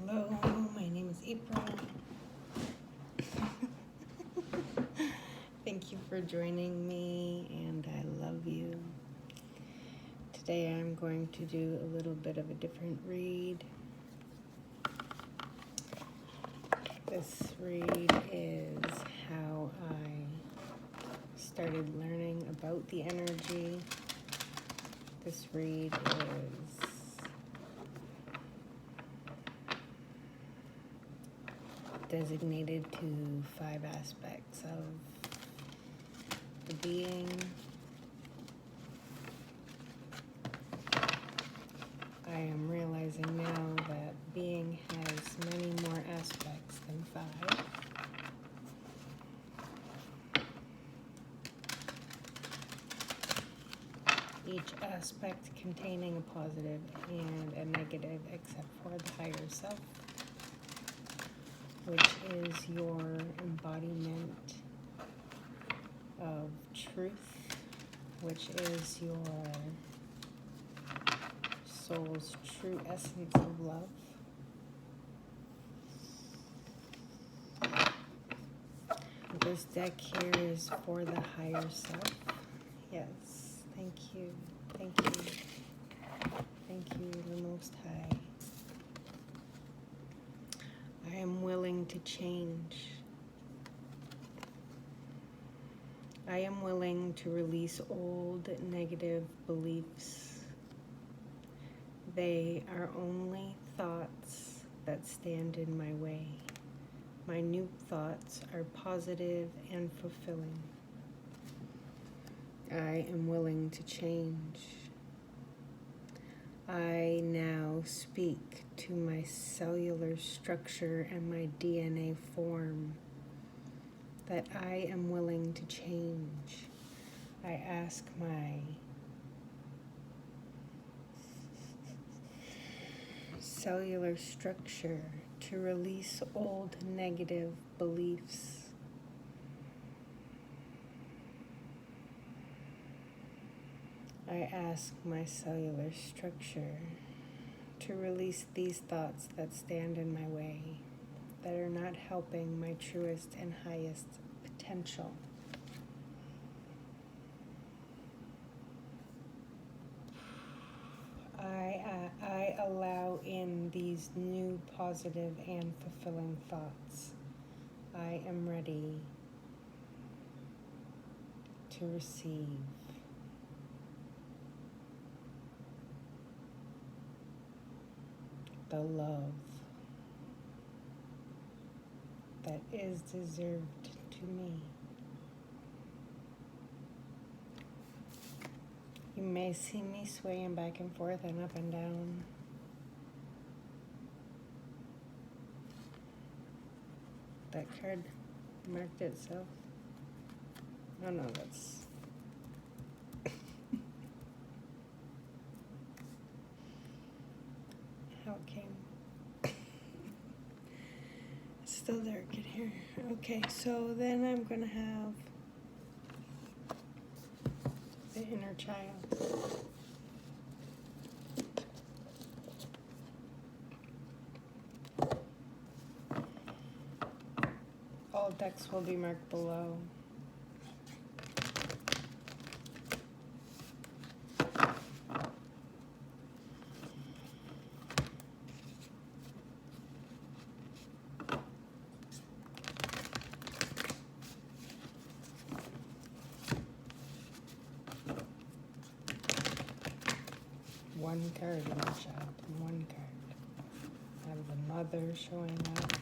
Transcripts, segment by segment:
Hello, my name is April. Thank you for joining me, and I love you. Today I'm going to do a little bit of a different read. This read is how I started learning about the energy. This read is designated to 5 aspects of the being. I am realizing now that being has many more aspects than 5. Each aspect containing a positive and a negative except for the higher self, which is your embodiment of truth, which is your soul's true essence of love. This deck here is for the higher self. Yes, thank you, thank you, thank you, the Most High. I am willing to change. I am willing to release old negative beliefs. They are only thoughts that stand in my way. My new thoughts are positive and fulfilling. I am willing to change. I now speak to my cellular structure and my DNA form that I am willing to change. I ask my cellular structure to release old negative beliefs. I ask my cellular structure to release these thoughts that stand in my way, that are not helping my truest and highest potential. I allow in these new positive and fulfilling thoughts. I am ready to receive. The love that is deserved to me. You may see me swaying back and forth and up and down. That card marked itself. Oh no, that's... how it came. It's still dark in here. Okay, so then I'm gonna have the inner child. All decks will be marked below. One card, inner child, one card. I have the mother showing up.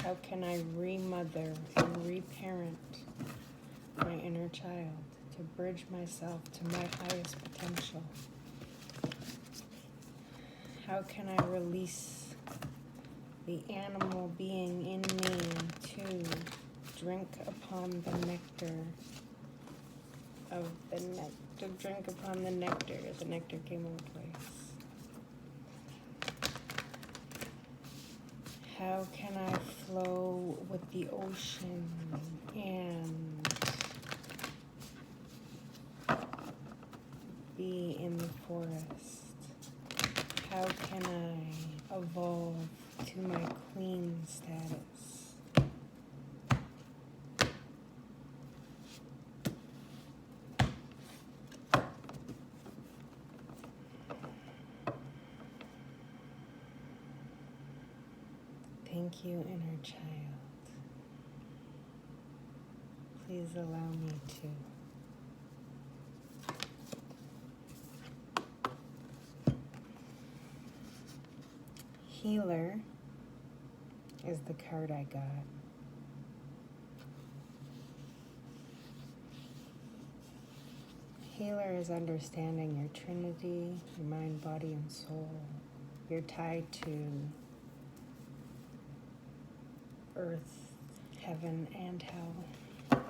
How can I remother and reparent my inner child to bridge myself to my highest potential? How can I release the animal being in me to drink upon the nectar of the nectar? To drink upon the nectar. The nectar came out twice. How can I flow with the ocean and be in the forest? How can I evolve to my queen status. Thank you, inner child. Please allow me to. Healer is the card I got. Healer is understanding your trinity, your mind, body, and soul. You're tied to earth, heaven, and hell.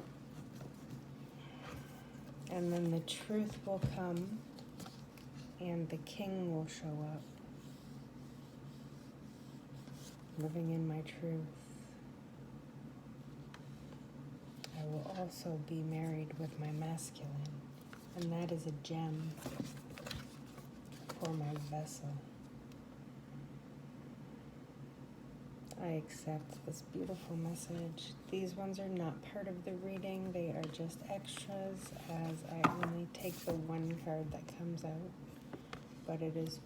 And then the truth will come and the king will show up. Living in my truth. I will also be married with my masculine, and that is a gem for my vessel. I accept this beautiful message. These ones are not part of the reading, they are just extras, as I only take the one card that comes out. But it is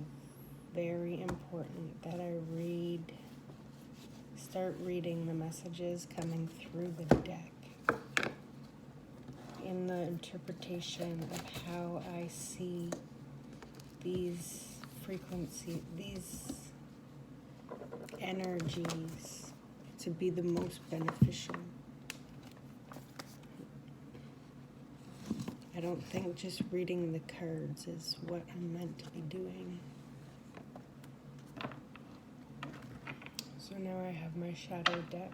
very important that I start reading the messages coming through the deck in the interpretation of how I see these frequencies, these energies to be the most beneficial. I don't think just reading the cards is what I'm meant to be doing. So now I have my shadow deck.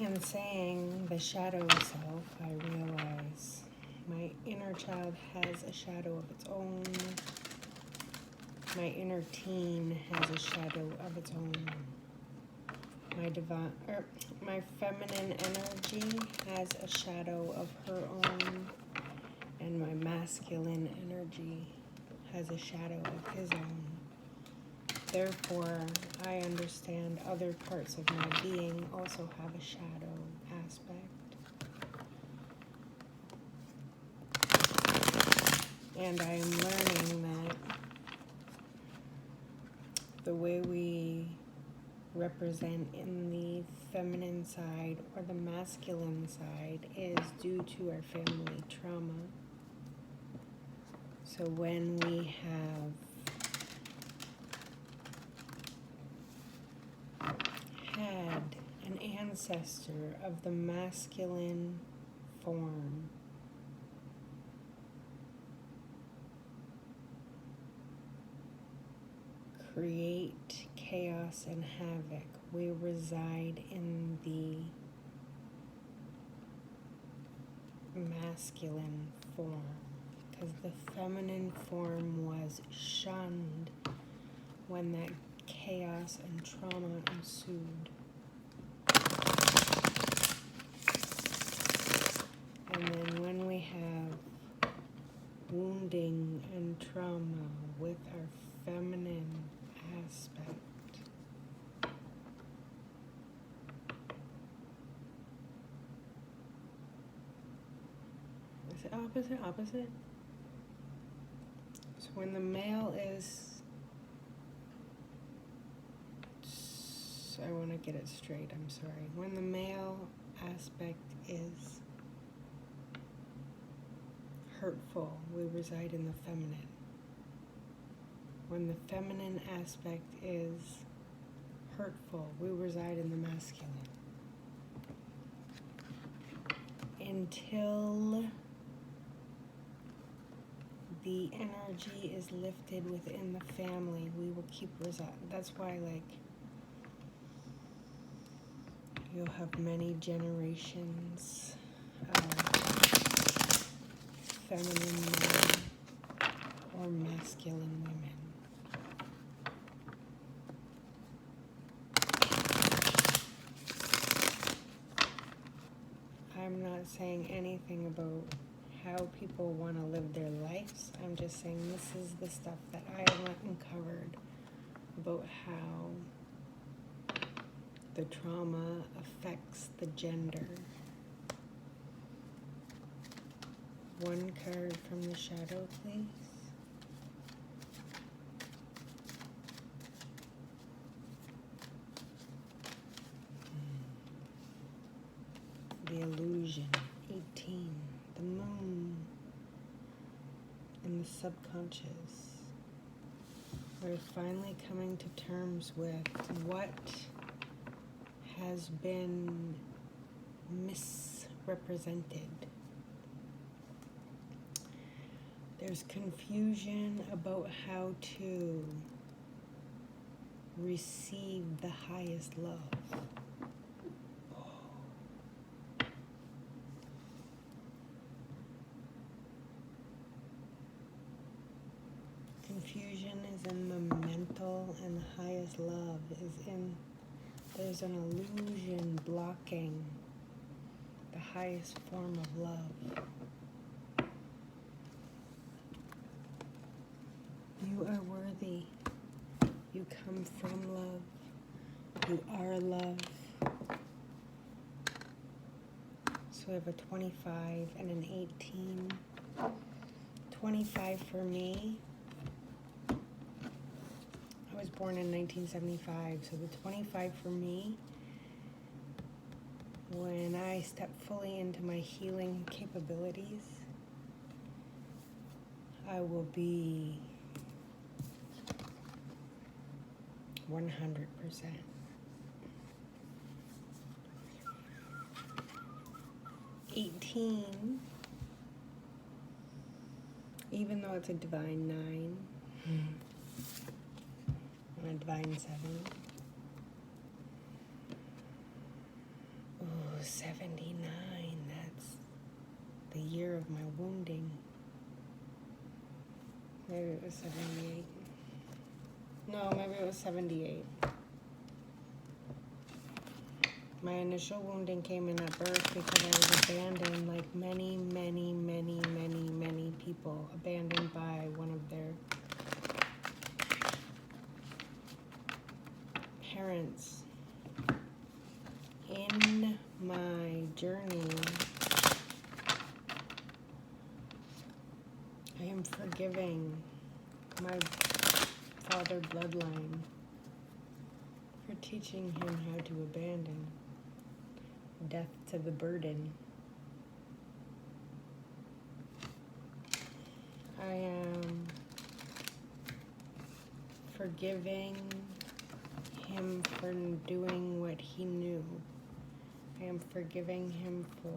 And saying the shadow self, I realize my inner child has a shadow of its own. My inner teen has a shadow of its own. My feminine energy has a shadow of her own. And my masculine energy has a shadow of his own. Therefore, I understand other parts of my being also have a shadow aspect. And I am learning that the way we represent in the feminine side or the masculine side is due to our family trauma. So when we have had an ancestor of the masculine form create chaos and havoc, we reside in the masculine form because the feminine form was shunned when that chaos and trauma ensued. And then when we have wounding and trauma with our feminine aspect, is it opposite? So when the male is, I want to get it straight, I'm sorry. When the male aspect is hurtful, we reside in the feminine. When the feminine aspect is hurtful, we reside in the masculine. Until the energy is lifted within the family, we will keep residing. That's why, you'll have many generations of feminine men or masculine women. I'm not saying anything about how people want to live their lives. I'm just saying this is the stuff that I uncovered about how the trauma affects the gender. One card from the shadow, please. The illusion, 18, the moon, and the subconscious. We're finally coming to terms with what has been misrepresented. There's confusion about how to receive the highest love. Confusion is in the mental, and the highest love is in, there's an illusion blocking the highest form of love. You are worthy. You come from love. You are love. So we have a 25 and an 18. 25 for me. I was born in 1975, so the 25 for me, when I step fully into my healing capabilities, I will be 100%. $18, even though it's a divine 9, and a divine 7. Ooh, 79, that's the year of my wounding. Maybe it was 78. No, maybe it was 78. My initial wounding came in at birth because I was abandoned, like many, many, many, many, many people, abandoned by one of their parents. In my journey, I am forgiving my father bloodline for teaching him how to abandon. Death to the burden. I am forgiving him for doing what he knew. I am forgiving him for...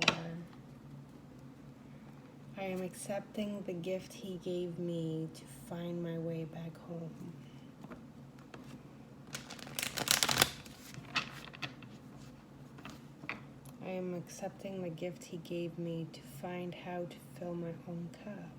I am accepting the gift he gave me to find my way back home. I am accepting the gift he gave me to find how to fill my own cup.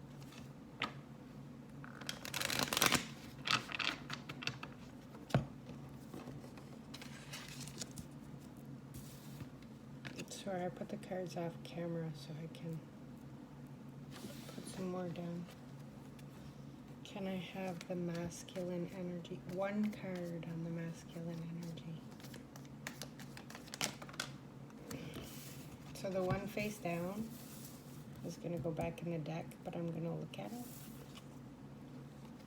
Sorry, I put the cards off camera so I can put some more down. Can I have the masculine energy? One card on the masculine energy. So the one face down is going to go back in the deck, but I'm going to look at it.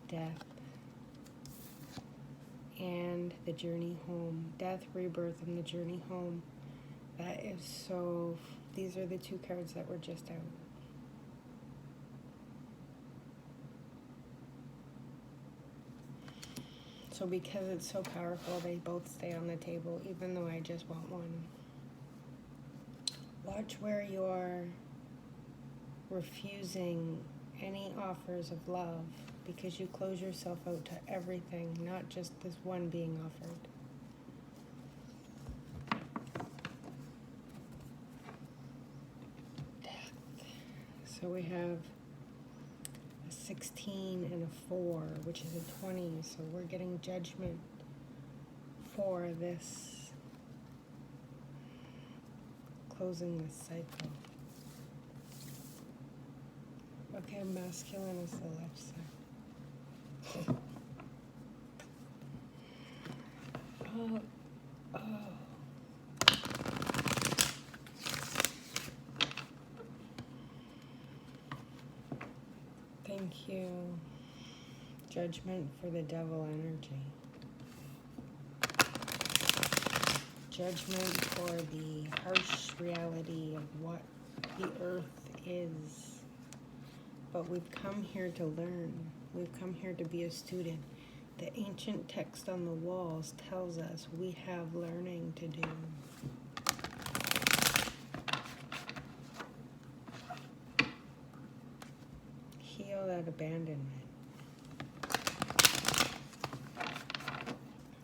Death. And the journey home. Death, rebirth, and the journey home. That is so... These are the two cards that were just out. So because it's so powerful, they both stay on the table, even though I just want one. Watch where you're refusing any offers of love because you close yourself out to everything, not just this one being offered. Death. So we have a 16 and a 4, which is a 20. So we're getting judgment for this. Closing this cycle. Okay, masculine is the left side. Oh. Thank you. Judgment for the devil energy. Judgment for the harsh reality of what the earth is. But we've come here to learn. We've come here to be a student. The ancient text on the walls tells us we have learning to do. Heal that abandonment.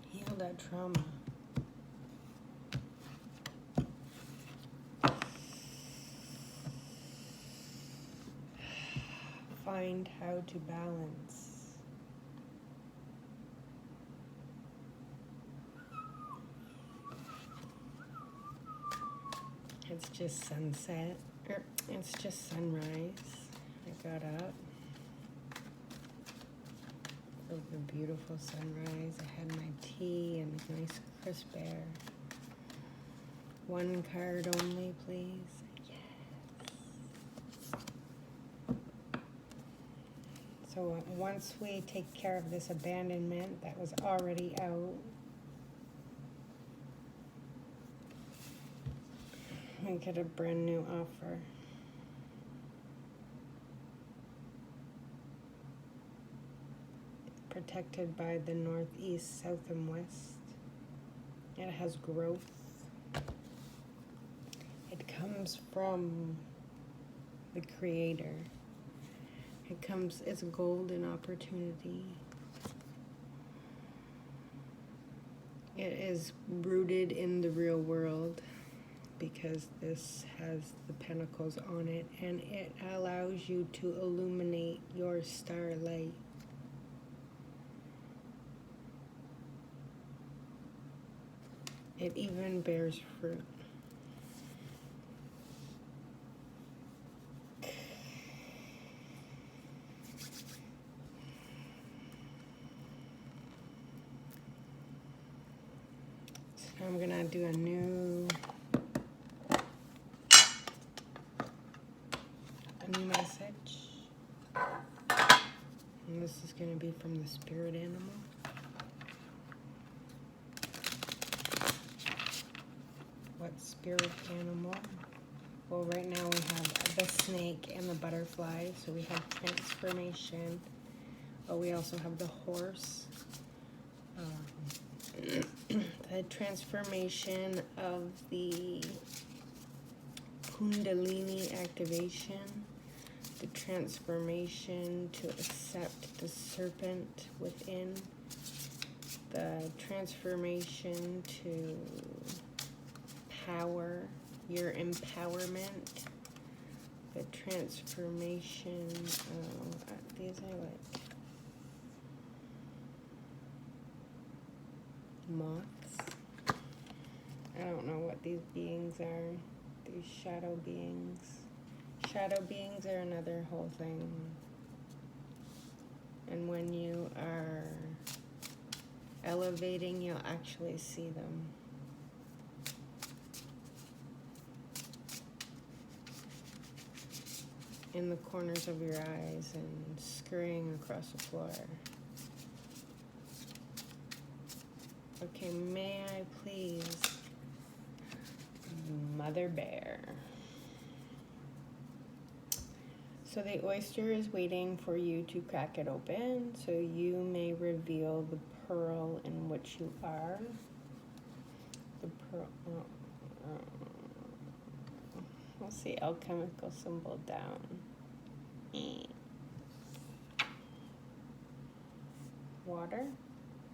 Heal that trauma. Find how to balance. It's just sunset, or it's just sunrise. I got up for the beautiful sunrise. I had my tea and a nice crisp air. One card only, please. So once we take care of this abandonment that was already out, we get a brand new offer. Protected by the northeast, south, and west. It has growth. It comes from the Creator. It's a golden opportunity. It is rooted in the real world because this has the pentacles on it, and it allows you to illuminate your starlight. It even bears fruit. I'm gonna do a new message. And this is gonna be from the spirit animal. What spirit animal? Well, right now we have the snake and the butterfly, so we have transformation. But we also have the horse. The transformation of the Kundalini activation, the transformation to accept the serpent within, the transformation to power, your empowerment, the transformation of, these I like. Moths. I don't know what these beings are. These shadow beings. Shadow beings are another whole thing. And when you are elevating, you'll actually see them. In the corners of your eyes and scurrying across the floor. Okay, may I please, Mother Bear. So the oyster is waiting for you to crack it open so you may reveal the pearl in which you are. The pearl, let's see, alchemical symbol down. Water?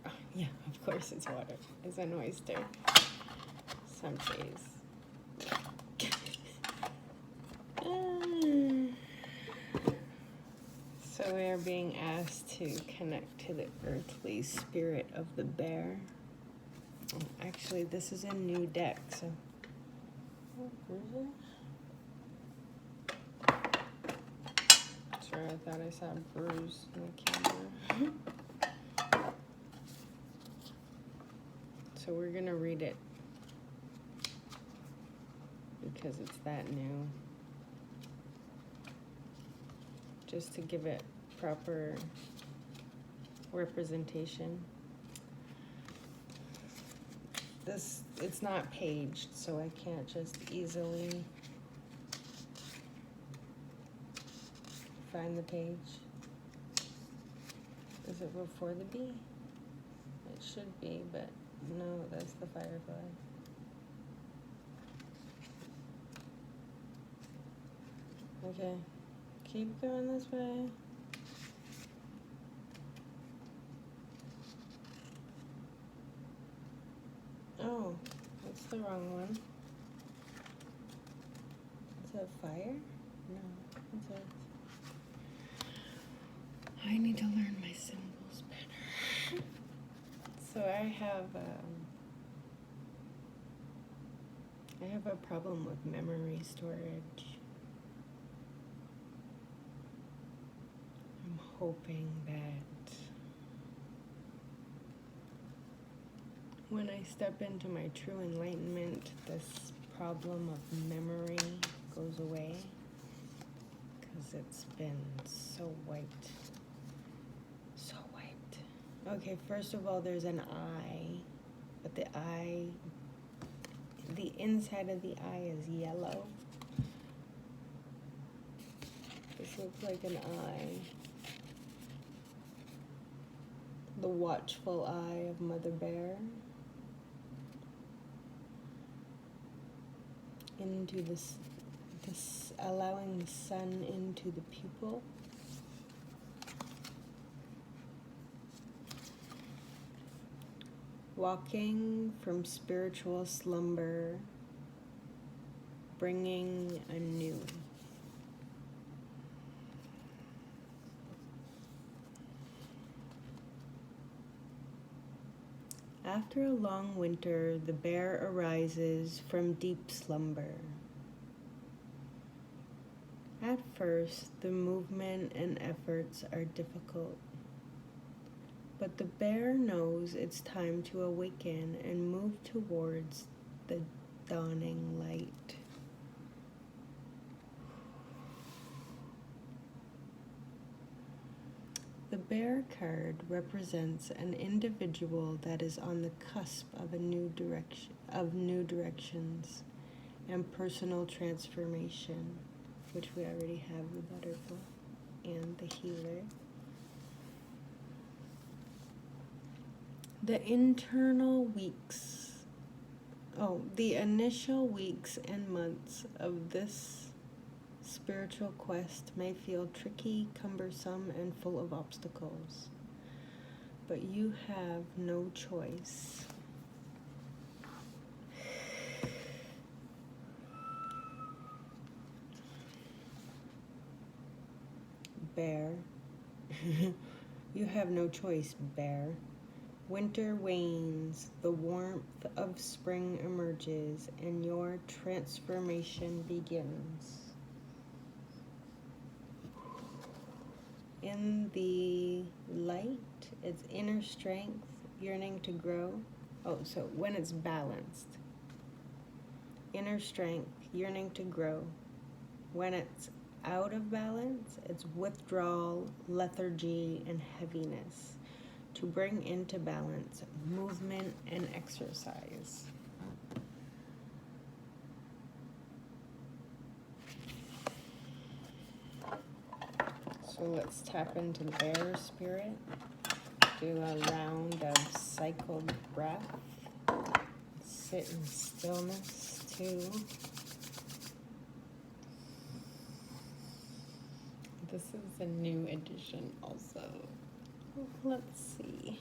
Oh, yeah, of course it's water. It's an oyster. Some days. So we are being asked to connect to the earthly spirit of the bear. Actually, this is a new deck, so. Sorry, I thought I saw a bruise in the camera. So So we're gonna read it because it's that new. Just to give it proper representation. It's not paged, so I can't just easily find the page. Is it before the bee? It should be, but no, that's the firefly. Okay, keep going this way. Oh, that's the wrong one. Is that fire? No, that's it. I need to learn my symbols better. So I have a problem with memory storage. I'm hoping that when I step into my true enlightenment, this problem of memory goes away, because it's been so wiped. So wiped. Okay, first of all, there's an eye, but the inside of the eye is yellow. This looks like an eye. The watchful eye of Mother Bear. Into this allowing the sun into the pupil. Walking from spiritual slumber, bringing anew. After a long winter, the bear arises from deep slumber. At first, the movement and efforts are difficult, but the bear knows it's time to awaken and move towards the dawning light. The bear card represents an individual that is on the cusp of new directions and personal transformation, which we already have the butterfly and the healer. The initial weeks and months of this spiritual quest may feel tricky, cumbersome, and full of obstacles, but you have no choice. Bear. You have no choice, bear. Winter wanes, the warmth of spring emerges, and your transformation begins. In the light, it's inner strength, yearning to grow. Oh, so when it's balanced. Inner strength, yearning to grow. When it's out of balance, it's withdrawal, lethargy, and heaviness. To bring into balance, movement and exercise. So let's tap into the bear spirit. Do a round of cycled breath. Sit in stillness too. This is a new edition also. Let's see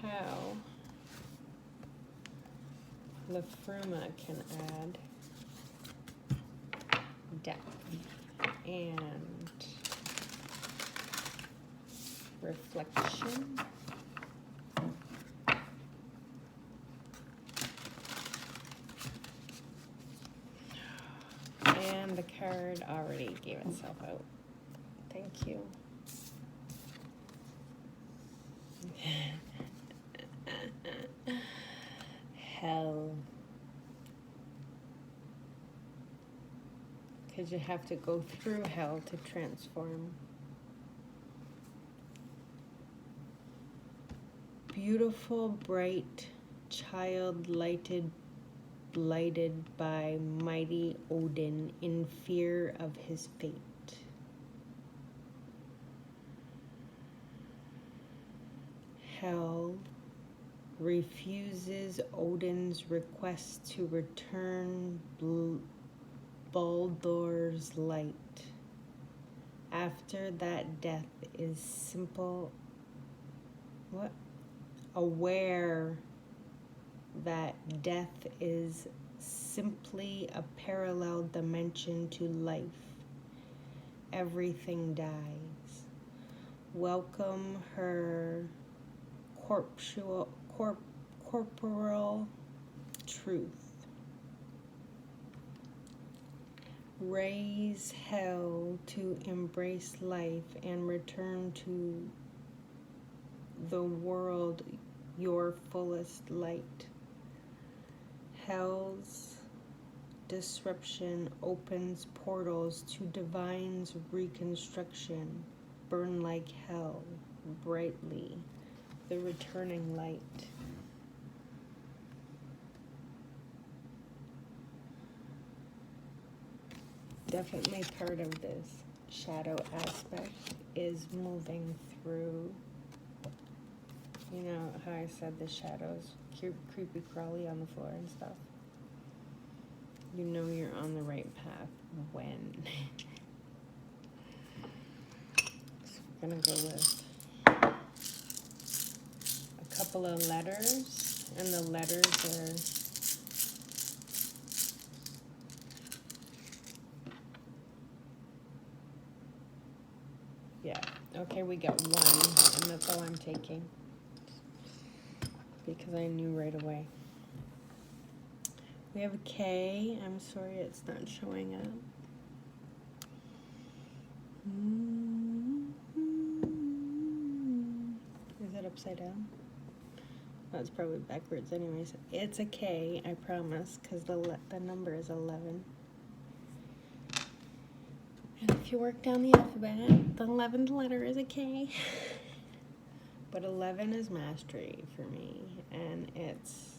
how Liffruma can add depth and reflection. And the card already gave itself out. Thank you. because you have to go through hell to transform. Beautiful, bright child, lighted, blighted by mighty Odin in fear of his fate. Hell refuses Odin's request to return Baldur's light. After that, death is simple. What? Aware that death is simply a parallel dimension to life. Everything dies. Welcome her corporal truth. Raise hell to embrace life and return to the world your fullest light. Hell's disruption opens portals to divine's reconstruction. Burn like hell, brightly, the returning light. Definitely part of this shadow aspect is moving through. You know how I said the shadows, creepy crawly on the floor and stuff? You know you're on the right path when. So we're gonna go with a couple of letters, and the letters are okay, we got one, and that's all I'm taking. Because I knew right away. We have a K. I'm sorry it's not showing up. Is that upside down? That's probably backwards anyways. It's a K, I promise, because the number is 11. And if you work down the alphabet, the 11th letter is a K. But 11 is mastery for me, and it's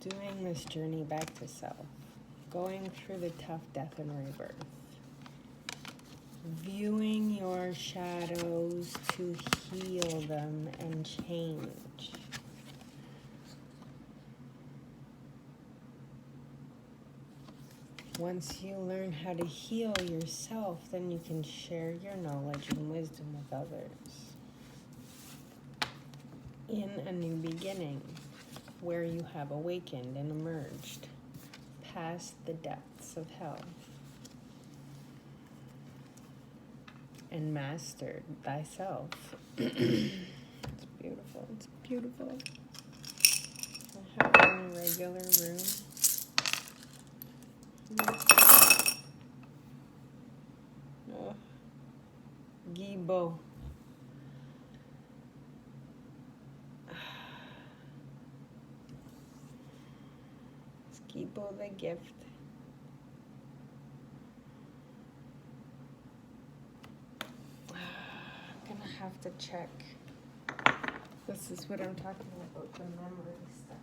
doing this journey back to self, going through the tough death and rebirth, viewing your shadows to heal them and change. Once you learn how to heal yourself, then you can share your knowledge and wisdom with others. In a new beginning, where you have awakened and emerged past the depths of hell and mastered thyself. It's beautiful. It's beautiful. I have it in a regular room. Oh. Gibo. Gibo the gift. I'm gonna have to check. This is what I'm talking about, the memory stuff.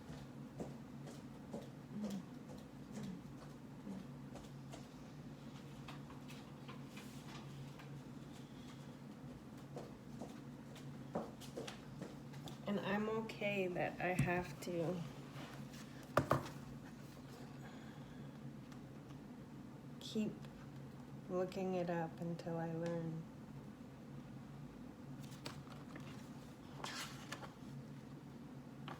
And I'm okay that I have to keep looking it up until I learn.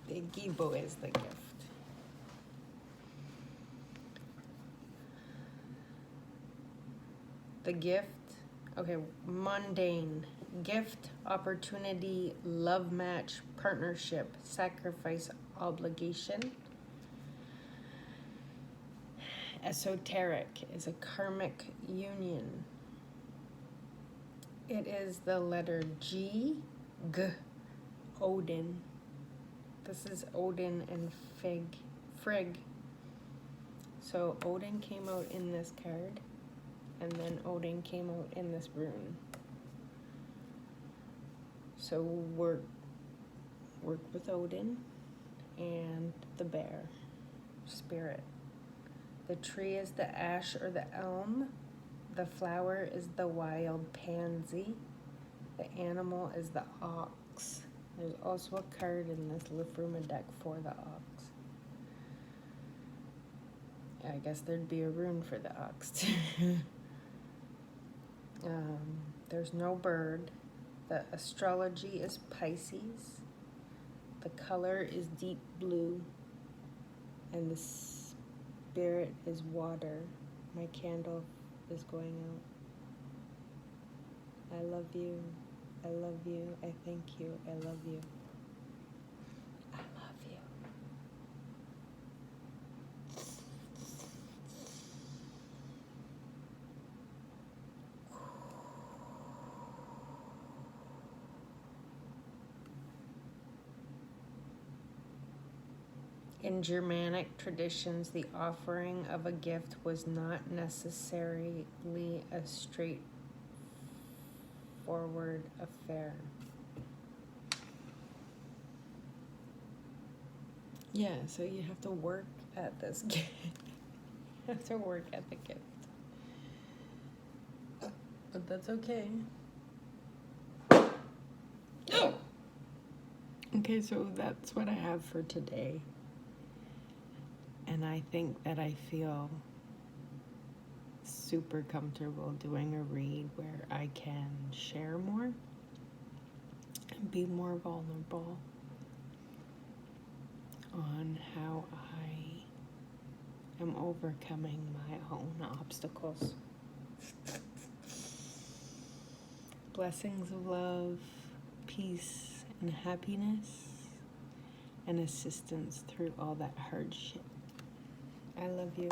The Gibo is the gift. The gift, okay, mundane. Gift, opportunity, love match, partnership, sacrifice, obligation. Esoteric is a karmic union. It is the letter G, Odin. This is Odin and Frigg. So Odin came out in this card, and then Odin came out in this rune. So work with Odin and the bear spirit. The tree is the ash or the elm. The flower is the wild pansy. The animal is the ox. There's also a card in this Liffruma deck for the ox. I guess there'd be a rune for the ox too. There's no bird. The astrology is Pisces. The color is deep blue. And the spirit is water. My candle is going out. I love you. I love you. I thank you. I love you. I love you. In Germanic traditions, the offering of a gift was not necessarily a straightforward affair. Yeah, so you have to work at this gift. You have to work at the gift. But that's okay. Oh! Okay, so that's what I have for today. And I think that I feel super comfortable doing a read where I can share more and be more vulnerable on how I am overcoming my own obstacles. Blessings of love, peace, and happiness, and assistance through all that hardship. I love you.